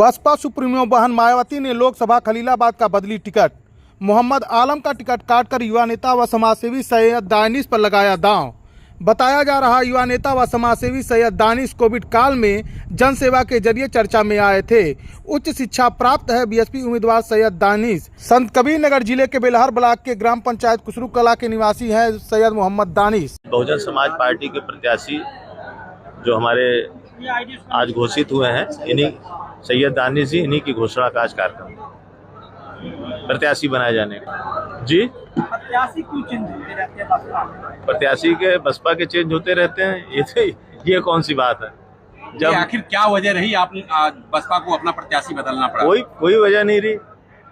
Baspa supremo बहन मायावती ने लोकसभा खलीलाबाद का बदली टिकट। मोहम्मद आलम का टिकट काटकर युवा नेता व समाजसेवी सैयद दानिश पर लगाया दांव। बताया जा रहा युवा नेता व समाजसेवी सैयद दानिश कोविड काल में जनसेवा के जरिए चर्चा में आए थे। उच्च शिक्षा प्राप्त है बीएसपी उम्मीदवार सैयद दानिश संत कबीर नगर जिले के बेलहर ब्लॉक के ग्राम पंचायत कुसरू कला के निवासी हैं। सैयद मोहम्मद दानिश बहुजन समाज पार्टी के प्रत्याशी जो हमारे आज घोषित हुए हैं, इन्हीं सैयद दानिश जी, इन्हीं की घोषणा का आज कार्यक्रम प्रत्याशी बनाए जाने का। जी, प्रत्याशी क्यों चेंज होते रहते हैं? प्रत्याशी के बसपा के चेंज होते रहते हैं, ये कौन सी बात है? जब आखिर क्या वजह रही आपने बसपा को अपना प्रत्याशी बदलना पड़ा? कोई वजह नहीं रही।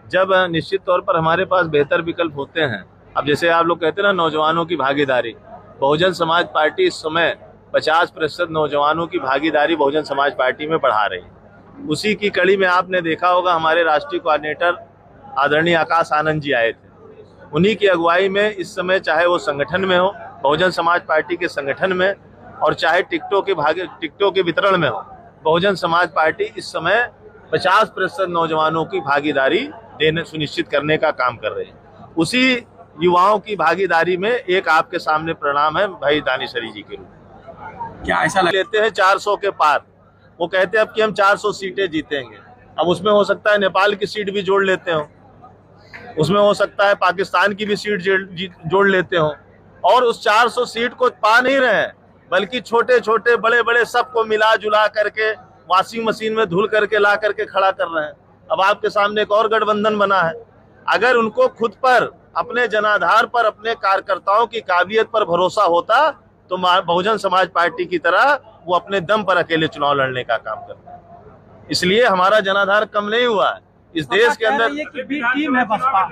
जब निश्चित तौर पर हमारे पास बेहतर विकल्प होते हैं, अब जैसे आप लोग कहते हैं ना, नौजवानों की भागीदारी, बहुजन समाज पार्टी इस समय 50% नौजवानों की भागीदारी बहुजन समाज पार्टी में बढ़ा रही है। उसी की कड़ी में आपने देखा होगा, हमारे राष्ट्रीय कोऑर्डिनेटर आदरणीय आकाश आनंद जी आए थे। उन्हीं की अगुवाई में इस समय, चाहे वो संगठन में हो, बहुजन समाज पार्टी के संगठन में, और चाहे टिकटों के वितरण में हो, बहुजन समाज पार्टी इस समय 50% नौजवानों की भागीदारी देने सुनिश्चित करने का काम कर रही है। उसी युवाओं की भागीदारी में एक आपके सामने प्रणाम है भाई दानिशरी जी के रूप में। क्या ऐसा लेते हैं 400 के पार, वो कहते हैं अब कि हम 400 सीटें जीतेंगे। अब उसमें हो सकता है नेपाल की सीट भी जोड़ लेते हो, उसमें हो सकता है पाकिस्तान की भी सीट जोड़ लेते हो, और उस 400 सीट को पा नहीं रहे हैं, बल्कि छोटे छोटे बड़े बड़े सबको मिला जुला करके वॉशिंग मशीन में धुल करके ला करके खड़ा कर रहे हैं। अब आपके सामने एक और गठबंधन बना है। अगर उनको खुद पर, अपने जनाधार पर, अपने कार्यकर्ताओं की काबिलियत पर भरोसा होता तो बहुजन समाज पार्टी की तरह वो अपने दम पर अकेले चुनाव लड़ने का काम करते हैं। इसलिए हमारा जनाधार कम नहीं हुआ है इस देश के अंदर। बी टीम है बसपा।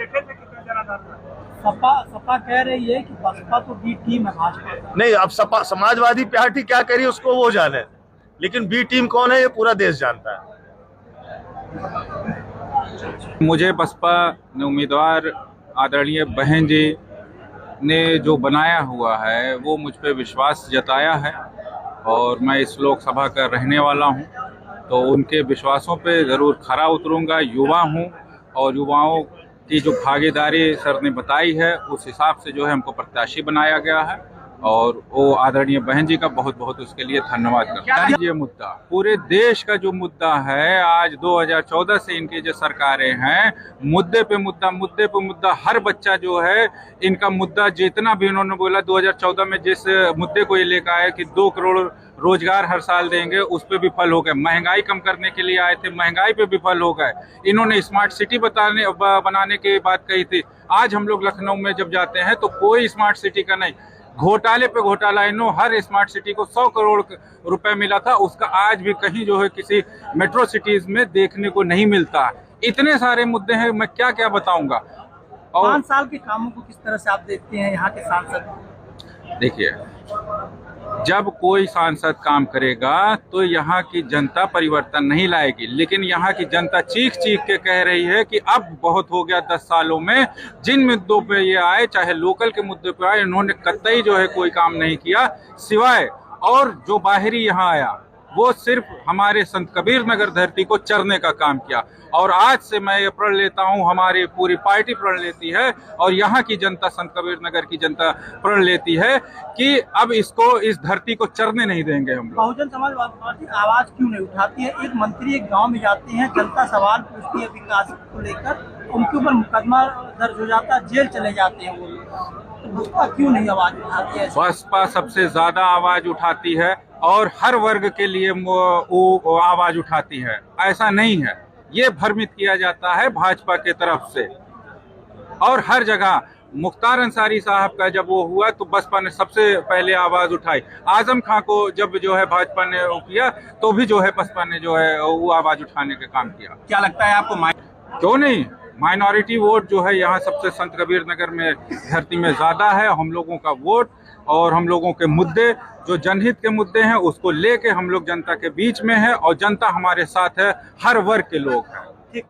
सपा कह रही है कि बसपा तो बी टीम है भाजपा नहीं। अब सपा समाजवादी पार्टी क्या करी उसको वो जाने, लेकिन बी टीम कौन है ये पूरा देश जानता है। मुझे बसपा उम्मीदवार आदरणीय बहन जी ने जो बनाया हुआ है वो मुझ पे विश्वास जताया है, और मैं इस लोकसभा का रहने वाला हूं, तो उनके विश्वासों पे ज़रूर खरा उतरूंगा। युवा हूं, और युवाओं की जो भागीदारी सर ने बताई है उस हिसाब से जो है हमको प्रत्याशी बनाया गया है, और वो आदरणीय बहन जी का बहुत बहुत उसके लिए धन्यवाद करता हूं। ये मुद्दा पूरे देश का जो मुद्दा है, आज 2014 से इनकी जो सरकारें हैं, मुद्दे पे मुद्दा हर बच्चा जो है इनका मुद्दा, जितना भी इन्होंने बोला 2014 में जिस मुद्दे को ये लेकर आए कि 2 करोड़ रोजगार हर साल देंगे, उस पे विफल हो गए। महंगाई कम करने के लिए आए थे, महंगाई पे विफल हो गए। इन्होंने स्मार्ट सिटी बनाने की बात कही थी। आज हम लोग लखनऊ में जब जाते हैं तो कोई स्मार्ट सिटी का नहीं, घोटाले पे घोटाला। हर स्मार्ट सिटी को 100 करोड़ रुपए मिला था, उसका आज भी कहीं जो है किसी मेट्रो सिटीज में देखने को नहीं मिलता। इतने सारे मुद्दे हैं, मैं क्या क्या बताऊंगा। और 5 साल के कामों को किस तरह से आप देखते हैं यहाँ के सांसद? देखिए, जब कोई सांसद काम करेगा तो यहाँ की जनता परिवर्तन नहीं लाएगी, लेकिन यहाँ की जनता चीख चीख के कह रही है कि अब बहुत हो गया। 10 सालों में जिन मुद्दों पे ये आए, चाहे लोकल के मुद्दे पे आए, इन्होंने कतई जो है कोई काम नहीं किया, सिवाय और जो बाहरी यहाँ आया वो सिर्फ हमारे संत कबीर नगर धरती को चरने का काम किया। और आज से मैं ये प्रण लेता हूँ, हमारी पूरी पार्टी प्रण लेती है, और यहाँ की जनता, संत कबीर नगर की जनता प्रण लेती है कि अब इसको, इस धरती को चरने नहीं देंगे हम लोग। बहुजन समाज पार्टी आवाज क्यों नहीं उठाती है? एक मंत्री एक गांव में जाते हैं, जनता सवाल पूछती है विकास को लेकर, उनके ऊपर मुकदमा दर्ज हो जाता है, जेल चले जाते हैं वो लोग। बसपा क्यों नहीं आवाज उठाती है? बसपा सबसे ज्यादा आवाज उठाती है, और हर वर्ग के लिए वो आवाज उठाती है। ऐसा नहीं है, ये भ्रमित किया जाता है भाजपा के तरफ से। और हर जगह मुख्तार अंसारी साहब का जब वो हुआ तो बसपा ने सबसे पहले आवाज उठाई। आजम खां को जब जो है भाजपा ने वो किया तो भी जो है बसपा ने जो है वो आवाज उठाने का काम किया। क्या लगता है आपको? क्यों नहीं, माइनॉरिटी वोट जो है यहाँ सबसे संत कबीर नगर में धरती में ज्यादा है। हम लोगों का वोट और हम लोगों के मुद्दे, जो जनहित के मुद्दे हैं, उसको लेके हम लोग जनता के बीच में है, और जनता हमारे साथ है, हर वर्ग के लोग हैं।